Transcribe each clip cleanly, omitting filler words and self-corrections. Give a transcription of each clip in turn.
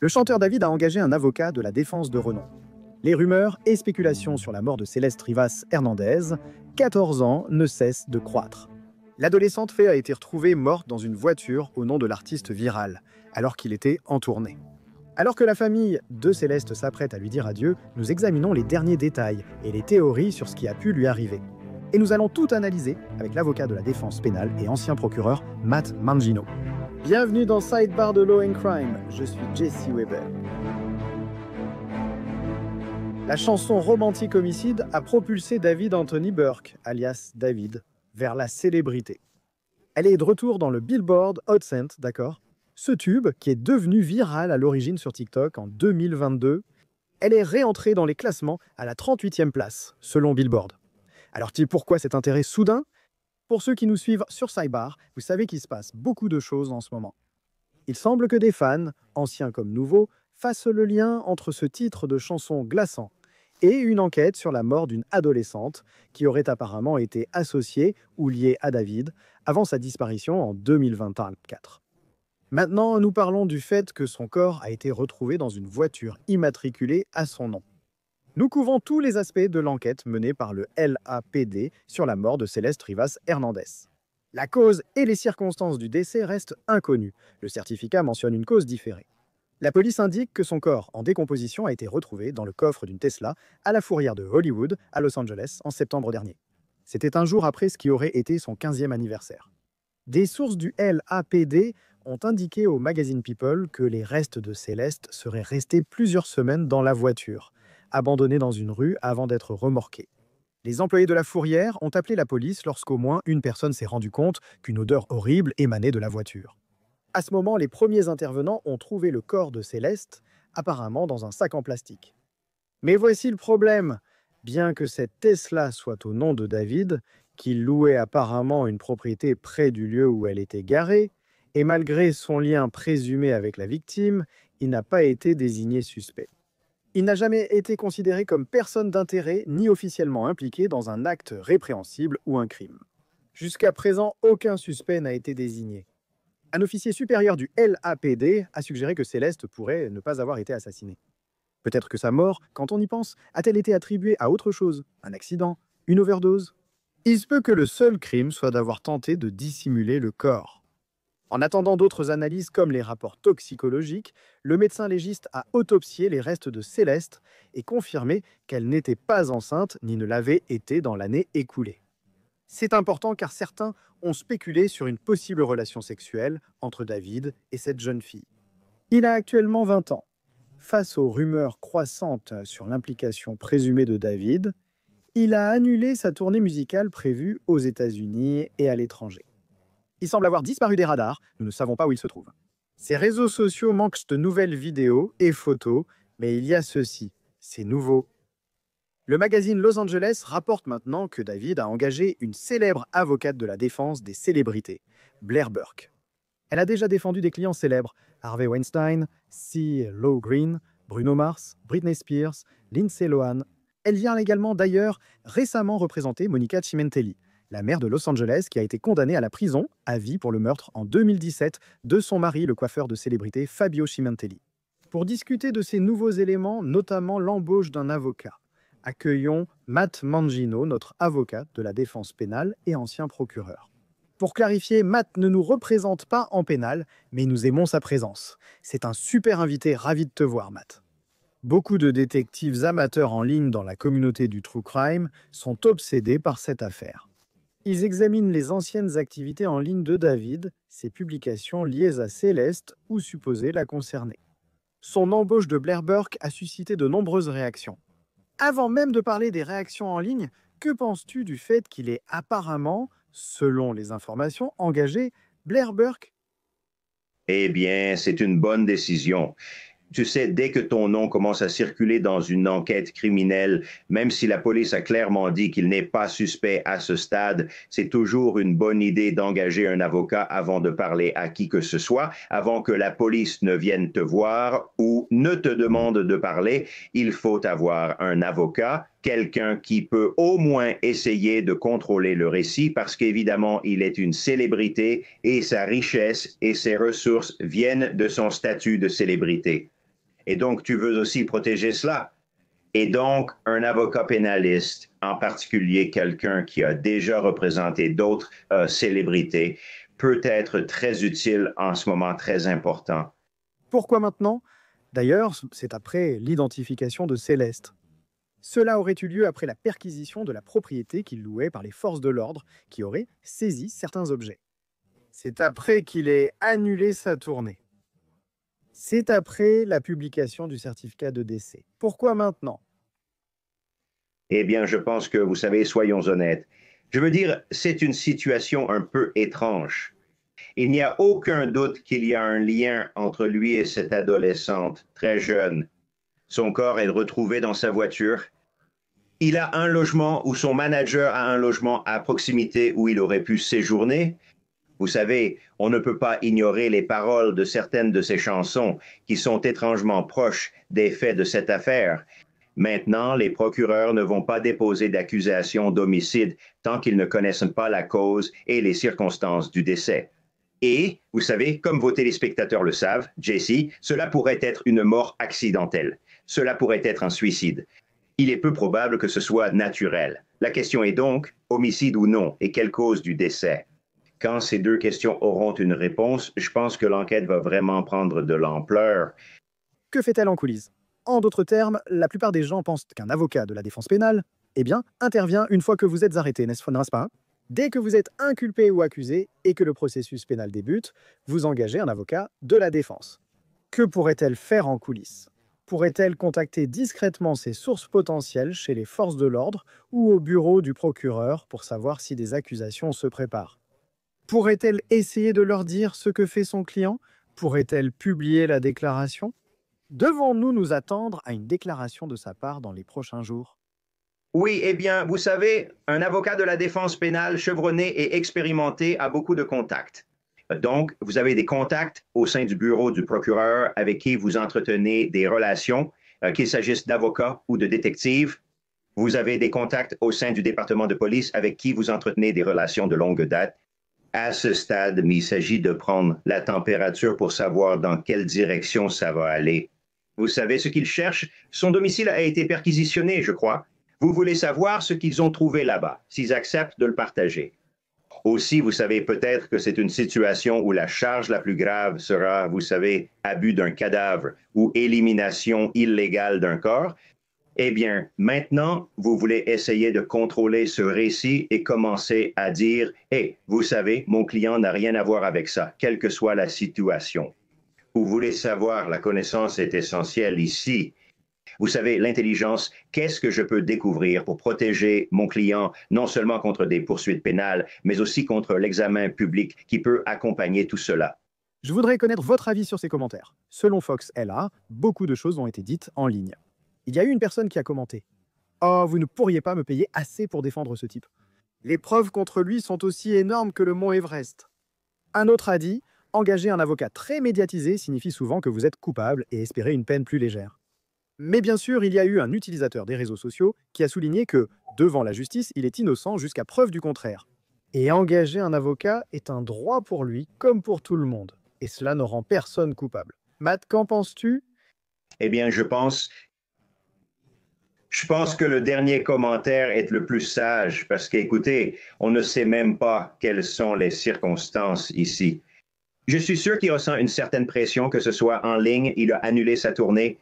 Le chanteur David a engagé un avocat de la défense de renom. Les rumeurs et spéculations sur la mort de Céleste Rivas Hernandez, 14 ans, ne cessent de croître. L'adolescente Faye a été retrouvée morte dans une voiture au nom de l'artiste Viral, alors qu'il était en tournée. Alors que la famille de Céleste s'apprête à lui dire adieu, nous examinons les derniers détails et les théories sur ce qui a pu lui arriver. Et nous allons tout analyser avec l'avocat de la défense pénale et ancien procureur Matt Mangino. Bienvenue dans Sidebar de Law and Crime, je suis Jesse Weber. La chanson Romantique Homicide a propulsé David Anthony Burke, alias David, vers la célébrité. Elle est de retour dans le Billboard Hot 100, d'accord ? Ce tube, qui est devenu viral à l'origine sur TikTok en 2022, elle est réentrée dans les classements à la 38e place, selon Billboard. Alors, pourquoi cet intérêt soudain ? Pour ceux qui nous suivent sur Sidebar, vous savez qu'il se passe beaucoup de choses en ce moment. Il semble que des fans, anciens comme nouveaux, fassent le lien entre ce titre de chanson glaçant et une enquête sur la mort d'une adolescente qui aurait apparemment été associée ou liée à David avant sa disparition en 2024. Maintenant, nous parlons du fait que son corps a été retrouvé dans une voiture immatriculée à son nom. Nous couvrons tous les aspects de l'enquête menée par le LAPD sur la mort de Céleste Rivas Hernandez. La cause et les circonstances du décès restent inconnues. Le certificat mentionne une cause différée. La police indique que son corps en décomposition a été retrouvé dans le coffre d'une Tesla à la fourrière de Hollywood, à Los Angeles, en septembre dernier. C'était un jour après ce qui aurait été son 15e anniversaire. Des sources du LAPD ont indiqué au magazine People que les restes de Céleste seraient restés plusieurs semaines dans la voiture, abandonnée dans une rue avant d'être remorquée. Les employés de la fourrière ont appelé la police lorsqu'au moins une personne s'est rendu compte qu'une odeur horrible émanait de la voiture. À ce moment, les premiers intervenants ont trouvé le corps de Céleste, apparemment dans un sac en plastique. Mais voici le problème. Bien que cette Tesla soit au nom de David, qu'il louait apparemment une propriété près du lieu où elle était garée, et malgré son lien présumé avec la victime, il n'a pas été désigné suspect. Il n'a jamais été considéré comme personne d'intérêt ni officiellement impliqué dans un acte répréhensible ou un crime. Jusqu'à présent, aucun suspect n'a été désigné. Un officier supérieur du LAPD a suggéré que Céleste pourrait ne pas avoir été assassinée. Peut-être que sa mort, quand on y pense, a-t-elle été attribuée à autre chose ? Un accident ? Une overdose ? Il se peut que le seul crime soit d'avoir tenté de dissimuler le corps. En attendant d'autres analyses comme les rapports toxicologiques, le médecin légiste a autopsié les restes de Céleste et confirmé qu'elle n'était pas enceinte ni ne l'avait été dans l'année écoulée. C'est important car certains ont spéculé sur une possible relation sexuelle entre David et cette jeune fille. Il a actuellement 20 ans. Face aux rumeurs croissantes sur l'implication présumée de David, il a annulé sa tournée musicale prévue aux États-Unis et à l'étranger. Il semble avoir disparu des radars, nous ne savons pas où il se trouve. Ses réseaux sociaux manquent de nouvelles vidéos et photos, mais il y a ceci, c'est nouveau. Le magazine Los Angeles rapporte maintenant que David a engagé une célèbre avocate de la défense des célébrités, Blair Burke. Elle a déjà défendu des clients célèbres, Harvey Weinstein, CeeLo Green, Bruno Mars, Britney Spears, Lindsay Lohan. Elle vient également d'ailleurs récemment représenter Monica Cimentelli, la maire de Los Angeles qui a été condamnée à la prison à vie pour le meurtre en 2017 de son mari, le coiffeur de célébrité Fabio Cimentelli. Pour discuter de ces nouveaux éléments, notamment l'embauche d'un avocat, accueillons Matt Mangino, notre avocat de la défense pénale et ancien procureur. Pour clarifier, Matt ne nous représente pas en pénal, mais nous aimons sa présence. C'est un super invité, ravi de te voir, Matt. Beaucoup de détectives amateurs en ligne dans la communauté du true crime sont obsédés par cette affaire. Ils examinent les anciennes activités en ligne de David, ses publications liées à Céleste ou supposées la concerner. Son embauche de Blair Burke a suscité de nombreuses réactions. Avant même de parler des réactions en ligne, que penses-tu du fait qu'il ait apparemment, selon les informations, engagé Blair Burke ? Eh bien, c'est une bonne décision. Tu sais, dès que ton nom commence à circuler dans une enquête criminelle, même si la police a clairement dit qu'il n'est pas suspect à ce stade, c'est toujours une bonne idée d'engager un avocat avant de parler à qui que ce soit, avant que la police ne vienne te voir ou ne te demande de parler. Il faut avoir un avocat, quelqu'un qui peut au moins essayer de contrôler le récit parce qu'évidemment, il est une célébrité et sa richesse et ses ressources viennent de son statut de célébrité. Et donc, tu veux aussi protéger cela. Et donc, un avocat pénaliste, en particulier quelqu'un qui a déjà représenté d'autres célébrités, peut être très utile en ce moment très important. Pourquoi maintenant? D'ailleurs, c'est après l'identification de Céleste. Cela aurait eu lieu après la perquisition de la propriété qu'il louait par les forces de l'ordre qui auraient saisi certains objets. C'est après qu'il ait annulé sa tournée. C'est après la publication du certificat de décès. Pourquoi maintenant? Eh bien, je pense que, vous savez, soyons honnêtes. Je veux dire, c'est une situation un peu étrange. Il n'y a aucun doute qu'il y a un lien entre lui et cette adolescente très jeune. Son corps est retrouvé dans sa voiture. Il a un logement ou son manager a un logement à proximité où il aurait pu séjourner. Vous savez, on ne peut pas ignorer les paroles de certaines de ses chansons qui sont étrangement proches des faits de cette affaire. Maintenant, les procureurs ne vont pas déposer d'accusation d'homicide tant qu'ils ne connaissent pas la cause et les circonstances du décès. Et, vous savez, comme vos téléspectateurs le savent, Jesse, cela pourrait être une mort accidentelle. Cela pourrait être un suicide. Il est peu probable que ce soit naturel. La question est donc, homicide ou non, et quelle cause du décès? Quand ces deux questions auront une réponse, je pense que l'enquête va vraiment prendre de l'ampleur. Que fait-elle en coulisses? En d'autres termes, la plupart des gens pensent qu'un avocat de la défense pénale, intervient une fois que vous êtes arrêté, n'est-ce pas? Dès que vous êtes inculpé ou accusé et que le processus pénal débute, vous engagez un avocat de la défense. Que pourrait-elle faire en coulisses? Pourrait-elle contacter discrètement ses sources potentielles chez les forces de l'ordre ou au bureau du procureur pour savoir si des accusations se préparent? Pourrait-elle essayer de leur dire ce que fait son client? Pourrait-elle publier la déclaration? Devons-nous nous attendre à une déclaration de sa part dans les prochains jours? Oui, eh bien, vous savez, un avocat de la défense pénale chevronné et expérimenté a beaucoup de contacts. Donc, vous avez des contacts au sein du bureau du procureur avec qui vous entretenez des relations, qu'il s'agisse d'avocats ou de détectives. Vous avez des contacts au sein du département de police avec qui vous entretenez des relations de longue date. À ce stade, il s'agit de prendre la température pour savoir dans quelle direction ça va aller. Vous savez ce qu'ils cherchent? Son domicile a été perquisitionné, je crois. Vous voulez savoir ce qu'ils ont trouvé là-bas, s'ils acceptent de le partager. Aussi, vous savez peut-être que c'est une situation où la charge la plus grave sera, vous savez, abus d'un cadavre ou élimination illégale d'un corps. Eh bien, maintenant, vous voulez essayer de contrôler ce récit et commencer à dire, hey, vous savez, mon client n'a rien à voir avec ça, quelle que soit la situation. Vous voulez savoir, la connaissance est essentielle ici. Vous savez, l'intelligence, qu'est-ce que je peux découvrir pour protéger mon client non seulement contre des poursuites pénales, mais aussi contre l'examen public qui peut accompagner tout cela? Je voudrais connaître votre avis sur ces commentaires. Selon Fox LA, beaucoup de choses ont été dites en ligne. Il y a eu une personne qui a commenté: Oh, vous ne pourriez pas me payer assez pour défendre ce type. Les preuves contre lui sont aussi énormes que le mont Everest. Un autre a dit: Engager un avocat très médiatisé signifie souvent que vous êtes coupable et espérer une peine plus légère. Mais bien sûr, il y a eu un utilisateur des réseaux sociaux qui a souligné que, devant la justice, il est innocent jusqu'à preuve du contraire. Et engager un avocat est un droit pour lui comme pour tout le monde. Et cela ne rend personne coupable. Matt, qu'en penses-tu? Eh bien, je pense que le dernier commentaire est le plus sage parce qu'écoutez, on ne sait même pas quelles sont les circonstances ici. Je suis sûr qu'il ressent une certaine pression, que ce soit en ligne, il a annulé sa tournée.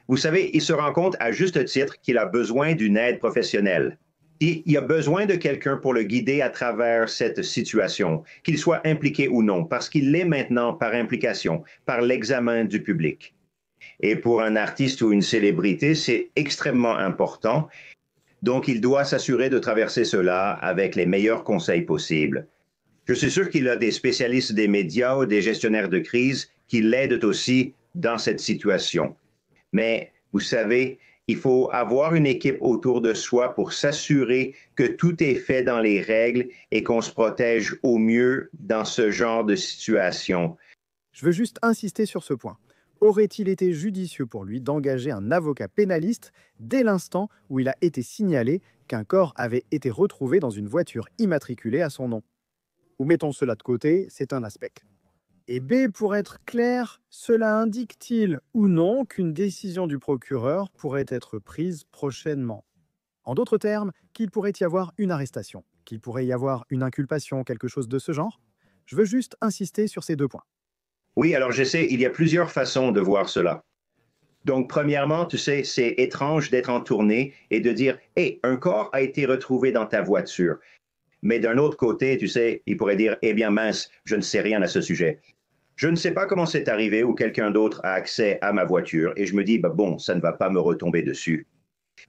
Vous savez, il se rend compte à juste titre qu'il a besoin d'une aide professionnelle. Il a besoin de quelqu'un pour le guider à travers cette situation, qu'il soit impliqué ou non, parce qu'il l'est maintenant par implication, par l'examen du public. Et pour un artiste ou une célébrité, c'est extrêmement important. Donc, il doit s'assurer de traverser cela avec les meilleurs conseils possibles. Je suis sûr qu'il a des spécialistes des médias ou des gestionnaires de crise qui l'aident aussi dans cette situation. Mais vous savez, il faut avoir une équipe autour de soi pour s'assurer que tout est fait dans les règles et qu'on se protège au mieux dans ce genre de situation. Je veux juste insister sur ce point. Aurait-il été judicieux pour lui d'engager un avocat pénaliste dès l'instant où il a été signalé qu'un corps avait été retrouvé dans une voiture immatriculée à son nom? Ou mettons cela de côté, c'est un aspect. Et B, pour être clair, cela indique-t-il ou non qu'une décision du procureur pourrait être prise prochainement? En d'autres termes, qu'il pourrait y avoir une arrestation, qu'il pourrait y avoir une inculpation, quelque chose de ce genre? Je veux juste insister sur ces deux points. Oui, alors je sais, il y a plusieurs façons de voir cela. Donc, premièrement, tu sais, c'est étrange d'être en tournée et de dire, hey, un corps a été retrouvé dans ta voiture. Mais d'un autre côté, tu sais, il pourrait dire, eh bien mince, je ne sais rien à ce sujet. Je ne sais pas comment c'est arrivé ou quelqu'un d'autre a accès à ma voiture et je me dis, bah bon, ça ne va pas me retomber dessus.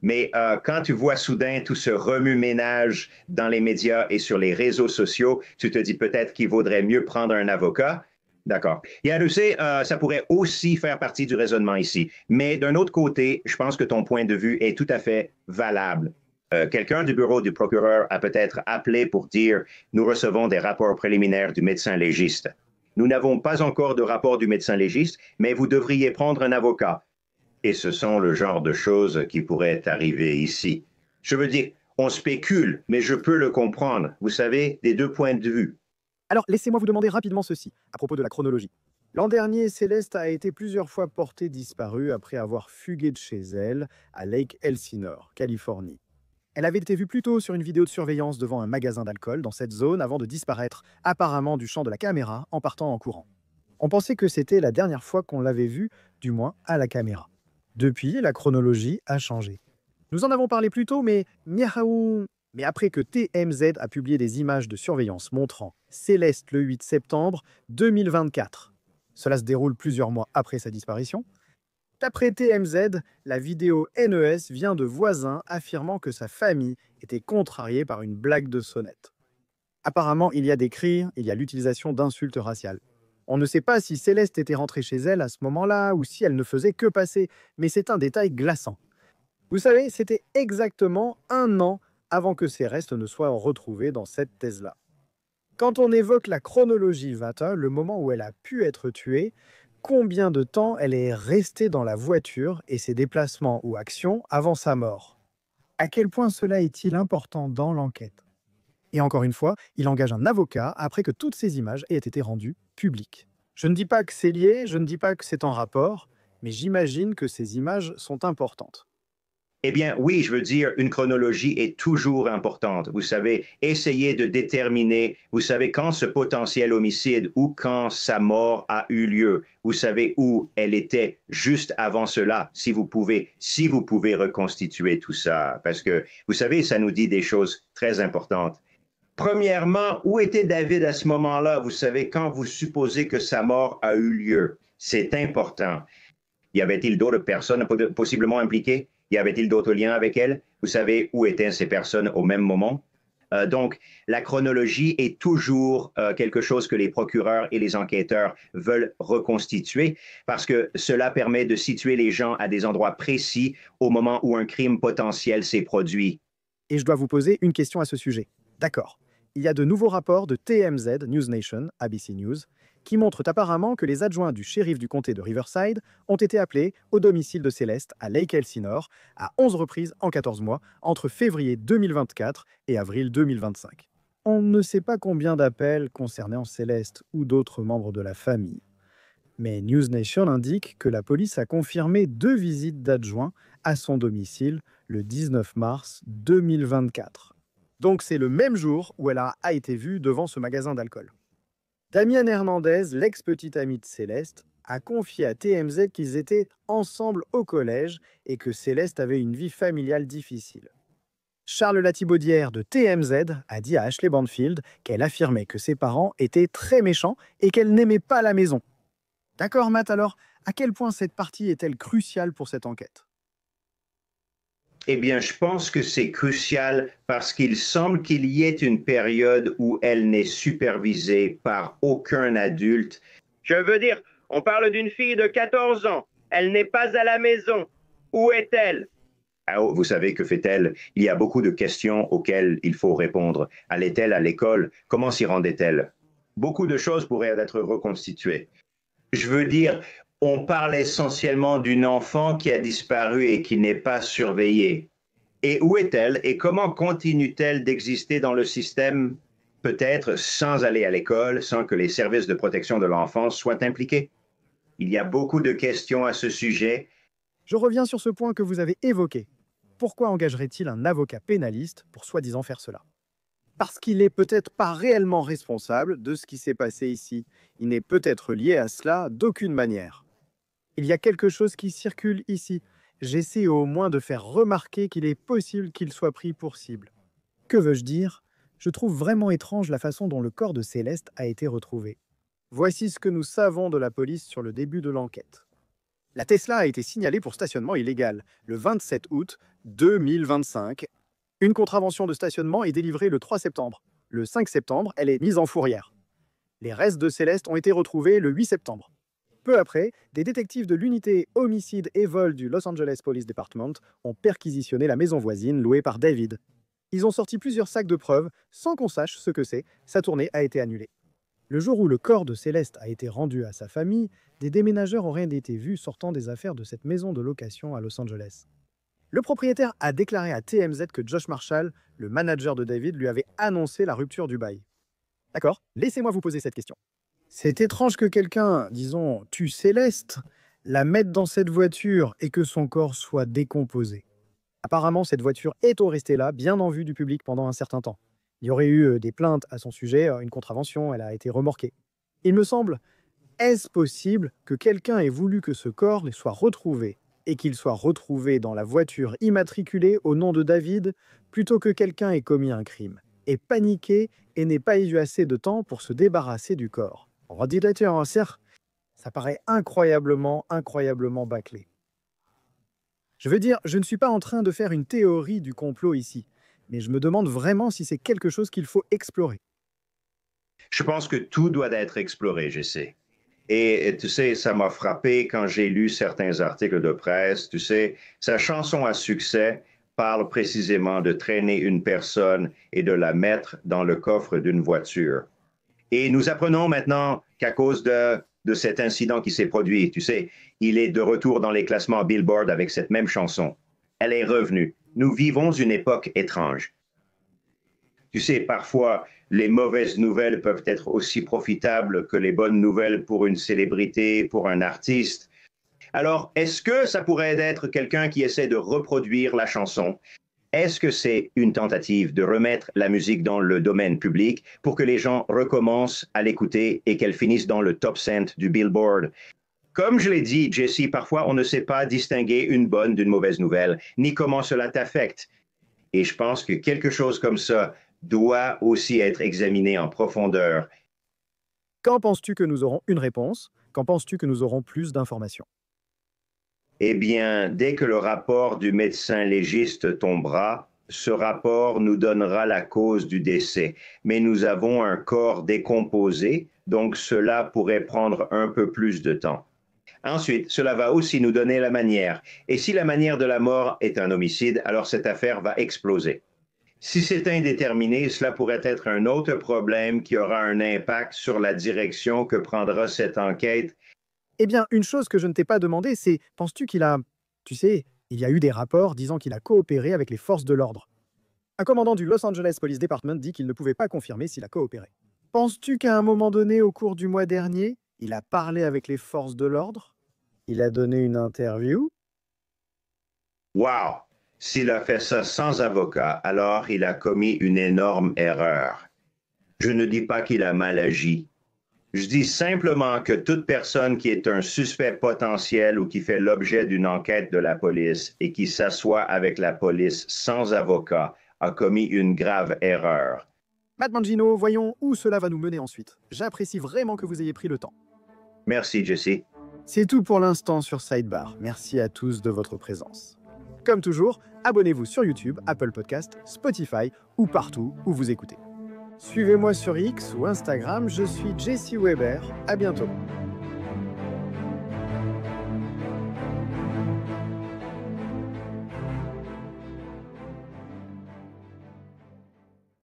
Mais quand tu vois soudain tout ce remue-ménage dans les médias et sur les réseaux sociaux, tu te dis peut-être qu'il vaudrait mieux prendre un avocat. D'accord. Tu sais, ça pourrait aussi faire partie du raisonnement ici. Mais d'un autre côté, je pense que ton point de vue est tout à fait valable. Quelqu'un du bureau du procureur a peut-être appelé pour dire, nous recevons des rapports préliminaires du médecin légiste. Nous n'avons pas encore de rapport du médecin légiste, mais vous devriez prendre un avocat. Et ce sont le genre de choses qui pourraient arriver ici. Je veux dire, on spécule, mais je peux le comprendre. Vous savez, des deux points de vue. Alors, laissez-moi vous demander rapidement ceci, à propos de la chronologie. L'an dernier, Céleste a été plusieurs fois portée disparue après avoir fugué de chez elle à Lake Elsinore, Californie. Elle avait été vue plus tôt sur une vidéo de surveillance devant un magasin d'alcool dans cette zone avant de disparaître, apparemment du champ de la caméra, en partant en courant. On pensait que c'était la dernière fois qu'on l'avait vue, du moins à la caméra. Depuis, la chronologie a changé. Nous en avons parlé plus tôt, mais miaou. Mais après que TMZ a publié des images de surveillance montrant Céleste le 8 septembre 2024, cela se déroule plusieurs mois après sa disparition, d'après TMZ, la vidéo NES vient de voisins affirmant que sa famille était contrariée par une blague de sonnette. Apparemment, il y a des cris, il y a l'utilisation d'insultes raciales. On ne sait pas si Céleste était rentrée chez elle à ce moment-là ou si elle ne faisait que passer, mais c'est un détail glaçant. Vous savez, c'était exactement 1 an avant que ses restes ne soient retrouvés dans cette thèse-là. Quand on évoque la chronologie Vata, le moment où elle a pu être tuée, combien de temps elle est restée dans la voiture et ses déplacements ou actions avant sa mort? À quel point cela est-il important dans l'enquête? Et encore une fois, il engage un avocat après que toutes ces images aient été rendues publiques. Je ne dis pas que c'est lié, je ne dis pas que c'est en rapport, mais j'imagine que ces images sont importantes. Eh bien, oui, je veux dire, une chronologie est toujours importante. Vous savez, essayer de déterminer, vous savez, quand ce potentiel homicide ou quand sa mort a eu lieu. Vous savez où elle était juste avant cela, si vous pouvez reconstituer tout ça. Parce que, vous savez, ça nous dit des choses très importantes. Premièrement, où était David à ce moment-là? Vous savez, quand vous supposez que sa mort a eu lieu, c'est important. Y avait-il d'autres personnes possiblement impliquées? Y avait-il d'autres liens avec elle? Vous savez où étaient ces personnes au même moment? Donc, la chronologie est toujours quelque chose que les procureurs et les enquêteurs veulent reconstituer parce que cela permet de situer les gens à des endroits précis au moment où un crime potentiel s'est produit. Et je dois vous poser une question à ce sujet. D'accord. Il y a de nouveaux rapports de TMZ, News Nation, ABC News, qui montrent apparemment que les adjoints du shérif du comté de Riverside ont été appelés au domicile de Céleste à Lake Elsinore à 11 reprises en 14 mois, entre février 2024 et avril 2025. On ne sait pas combien d'appels concernant Céleste ou d'autres membres de la famille. Mais News Nation indique que la police a confirmé 2 visites d'adjoints à son domicile le 19 mars 2024. Donc c'est le même jour où elle a été vue devant ce magasin d'alcool. Damien Hernandez, l'ex-petite amie de Céleste, a confié à TMZ qu'ils étaient ensemble au collège et que Céleste avait une vie familiale difficile. Charles Latibaudière de TMZ a dit à Ashley Banfield qu'elle affirmait que ses parents étaient très méchants et qu'elle n'aimait pas la maison. D'accord, Matt, alors, à quel point cette partie est-elle cruciale pour cette enquête? Eh bien, je pense que c'est crucial parce qu'il semble qu'il y ait une période où elle n'est supervisée par aucun adulte. Je veux dire, on parle d'une fille de 14 ans. Elle n'est pas à la maison. Où est-elle? Ah, oh, vous savez, que fait-elle? Il y a beaucoup de questions auxquelles il faut répondre. Allait-elle à l'école? Comment s'y rendait-elle? Beaucoup de choses pourraient être reconstituées. Je veux dire, on parle essentiellement d'une enfant qui a disparu et qui n'est pas surveillée. Et où est-elle et comment continue-t-elle d'exister dans le système? peut-être sans aller à l'école, sans que les services de protection de l'enfance soient impliqués. Il y a beaucoup de questions à ce sujet. Je reviens sur ce point que vous avez évoqué. Pourquoi engagerait-il un avocat pénaliste pour soi-disant faire cela? Parce qu'il n'est peut-être pas réellement responsable de ce qui s'est passé ici. Il n'est peut-être lié à cela d'aucune manière. Il y a quelque chose qui circule ici. J'essaie au moins de faire remarquer qu'il est possible qu'il soit pris pour cible. Que veux-je dire? Je trouve vraiment étrange la façon dont le corps de Céleste a été retrouvé. Voici ce que nous savons de la police sur le début de l'enquête. La Tesla a été signalée pour stationnement illégal le 27 août 2025. Une contravention de stationnement est délivrée le 3 septembre. Le 5 septembre, elle est mise en fourrière. Les restes de Céleste ont été retrouvés le 8 septembre. Peu après, des détectives de l'unité homicide et vol du Los Angeles Police Department ont perquisitionné la maison voisine louée par David. Ils ont sorti plusieurs sacs de preuves sans qu'on sache ce que c'est. Sa tournée a été annulée. Le jour où le corps de Céleste a été rendu à sa famille, des déménageurs auraient été vus sortant des affaires de cette maison de location à Los Angeles. Le propriétaire a déclaré à TMZ que Josh Marshall, le manager de David, lui avait annoncé la rupture du bail. D'accord, laissez-moi vous poser cette question. C'est étrange que quelqu'un, disons, tue Céleste, la mette dans cette voiture et que son corps soit décomposé. Apparemment, cette voiture est restée là, bien en vue du public pendant un certain temps. Il y aurait eu des plaintes à son sujet, une contravention, elle a été remorquée. Il me semble, est-ce possible que quelqu'un ait voulu que ce corps soit retrouvé et qu'il soit retrouvé dans la voiture immatriculée au nom de David, plutôt que quelqu'un ait commis un crime, ait paniqué et n'ait pas eu assez de temps pour se débarrasser du corps? Ça paraît incroyablement bâclé. Je veux dire, je ne suis pas en train de faire une théorie du complot ici, mais je me demande vraiment si c'est quelque chose qu'il faut explorer. Je pense que tout doit être exploré, je sais. Et tu sais, ça m'a frappé quand j'ai lu certains articles de presse. Tu sais, sa chanson à succès parle précisément de traîner une personne et de la mettre dans le coffre d'une voiture. Et nous apprenons maintenant qu'à cause de cet incident qui s'est produit, tu sais, il est de retour dans les classements Billboard avec cette même chanson. Elle est revenue. Nous vivons une époque étrange. Tu sais, parfois, les mauvaises nouvelles peuvent être aussi profitables que les bonnes nouvelles pour une célébrité, pour un artiste. Alors, est-ce que ça pourrait être quelqu'un qui essaie de reproduire la chanson? Est-ce que c'est une tentative de remettre la musique dans le domaine public pour que les gens recommencent à l'écouter et qu'elle finisse dans le top 100 du Billboard? Comme je l'ai dit, Jesse, parfois on ne sait pas distinguer une bonne d'une mauvaise nouvelle, ni comment cela t'affecte. Et je pense que quelque chose comme ça doit aussi être examiné en profondeur. Quand penses-tu que nous aurons une réponse? Quand penses-tu que nous aurons plus d'informations? Eh bien, dès que le rapport du médecin légiste tombera, ce rapport nous donnera la cause du décès. Mais nous avons un corps décomposé, donc cela pourrait prendre un peu plus de temps. Ensuite, cela va aussi nous donner la manière. Et si la manière de la mort est un homicide, alors cette affaire va exploser. Si c'est indéterminé, cela pourrait être un autre problème qui aura un impact sur la direction que prendra cette enquête. Eh bien, une chose que je ne t'ai pas demandé, c'est, penses-tu qu'il a... Tu sais, il y a eu des rapports disant qu'il a coopéré avec les forces de l'ordre. Un commandant du Los Angeles Police Department dit qu'il ne pouvait pas confirmer s'il a coopéré. Penses-tu qu'à un moment donné, au cours du mois dernier, il a parlé avec les forces de l'ordre? Il a donné une interview? Wow! S'il a fait ça sans avocat, alors il a commis une énorme erreur. Je ne dis pas qu'il a mal agi. Je dis simplement que toute personne qui est un suspect potentiel ou qui fait l'objet d'une enquête de la police et qui s'assoit avec la police sans avocat a commis une grave erreur. Matt Mangino, voyons où cela va nous mener ensuite. J'apprécie vraiment que vous ayez pris le temps. Merci, Jesse. C'est tout pour l'instant sur Sidebar. Merci à tous de votre présence. Comme toujours, abonnez-vous sur YouTube, Apple Podcast, Spotify ou partout où vous écoutez. Suivez-moi sur X ou Instagram, je suis Jesse Weber. À bientôt.